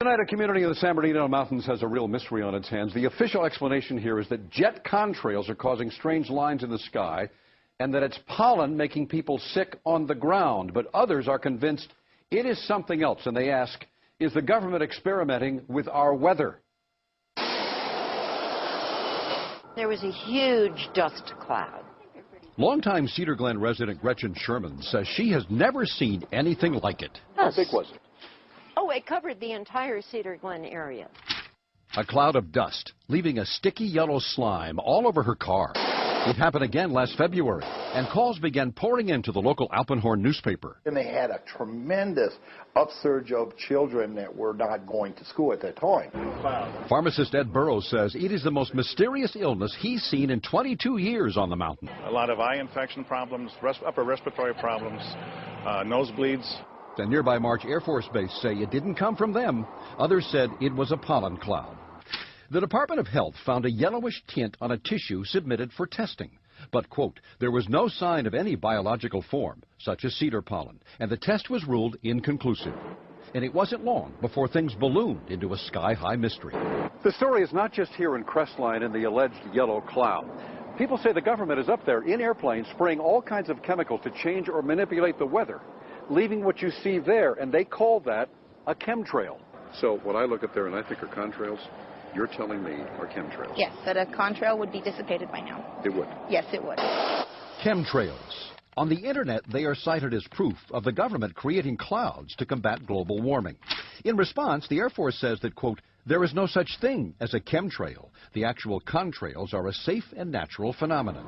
Tonight, a community in the San Bernardino Mountains has a real mystery on its hands. The official explanation here is that jet contrails are causing strange lines in the sky and that it's pollen making people sick on the ground. But others are convinced it is something else, and they ask, is the government experimenting with our weather? There was a huge dust cloud. Longtime Cedar Glen resident Gretchen Sherman says she has never seen anything like it. How big was it? Oh, it covered the entire Cedar Glen area. A cloud of dust, leaving a sticky yellow slime all over her car. It happened again last February, and calls began pouring into the local Alpenhorn newspaper. And they had a tremendous upsurge of children that were not going to school at that time. Pharmacist Ed Burrows says it is the most mysterious illness he's seen in 22 years on the mountain. A lot of eye infection problems, upper respiratory problems, nosebleeds. The nearby March Air Force Base say it didn't come from them. Others said it was a pollen cloud. The Department of Health found a yellowish tint on a tissue submitted for testing. But, quote, there was no sign of any biological form, such as cedar pollen, and the test was ruled inconclusive. And it wasn't long before things ballooned into a sky-high mystery. The story is not just here in Crestline in the alleged yellow cloud. People say the government is up there in airplanes spraying all kinds of chemicals to change or manipulate the weather, leaving what you see there, and they call that a chemtrail. So what I look at there and I think are contrails, you're telling me are chemtrails? Yes, that a contrail would be dissipated by now. It would? Yes, it would. Chemtrails. On the internet, they are cited as proof of the government creating clouds to combat global warming. In response, the Air Force says that, quote, there is no such thing as a chemtrail. The actual contrails are a safe and natural phenomenon.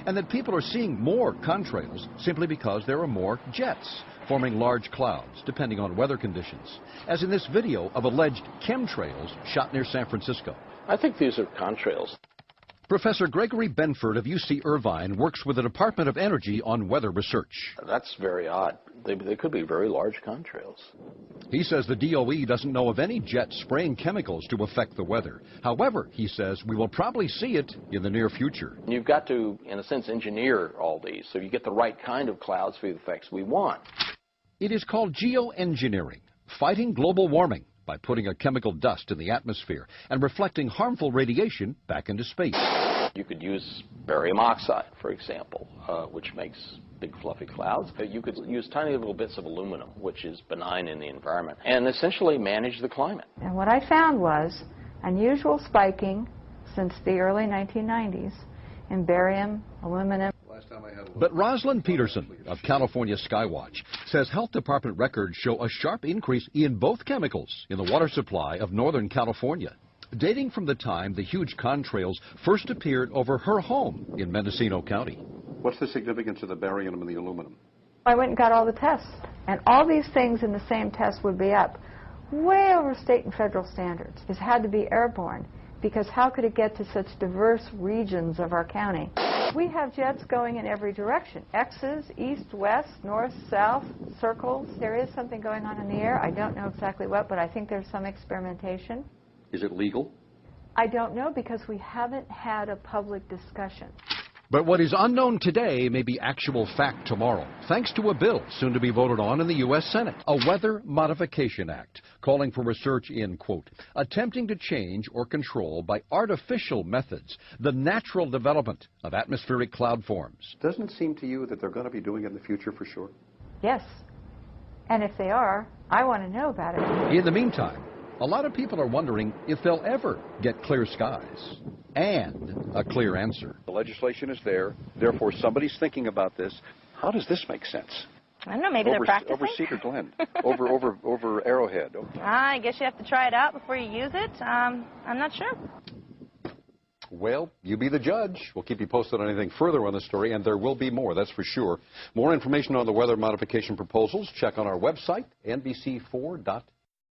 And that people are seeing more contrails simply because there are more jets forming large clouds, depending on weather conditions, as in this video of alleged chemtrails shot near San Francisco. I think these are contrails. Professor Gregory Benford of UC Irvine works with the Department of Energy on weather research. That's very odd. They could be very large contrails. He says the DOE doesn't know of any jets spraying chemicals to affect the weather. However, he says we will probably see it in the near future. You've got to, in a sense, engineer all these so you get the right kind of clouds for the effects we want. It is called geoengineering, fighting global warming by putting a chemical dust in the atmosphere and reflecting harmful radiation back into space. You could use barium oxide, for example, which makes big fluffy clouds. You could use tiny little bits of aluminum, which is benign in the environment, and essentially manage the climate. And what I found was unusual spiking since the early 1990s in barium, aluminum. But Rosalind Peterson of California Skywatch says health department records show a sharp increase in both chemicals in the water supply of Northern California, dating from the time the huge contrails first appeared over her home in Mendocino County. What's the significance of the barium and the aluminum? I went and got all the tests, and all these things in the same test would be up way over state and federal standards. It had to be airborne, because how could it get to such diverse regions of our county? We have jets going in every direction. X's, east, west, north, south, circles. There is something going on in the air. I don't know exactly what, but I think there's some experimentation. Is it legal? I don't know, because we haven't had a public discussion. But what is unknown today may be actual fact tomorrow, thanks to a bill soon to be voted on in the U.S. Senate, a Weather Modification Act, calling for research in, quote, attempting to change or control by artificial methods the natural development of atmospheric cloud forms. Doesn't it seem to you that they're going to be doing it in the future for sure? Yes. And if they are, I want to know about it. In the meantime, a lot of people are wondering if they'll ever get clear skies and a clear answer. The legislation is there, therefore somebody's thinking about this. How does this make sense? I don't know, maybe they're practicing. Over Cedar Glen, over Arrowhead. I guess you have to try it out before you use it. I'm not sure. Well, you be the judge. We'll keep you posted on anything further on the story, and there will be more, that's for sure. More information on the weather modification proposals, check on our website, nbc4.tv.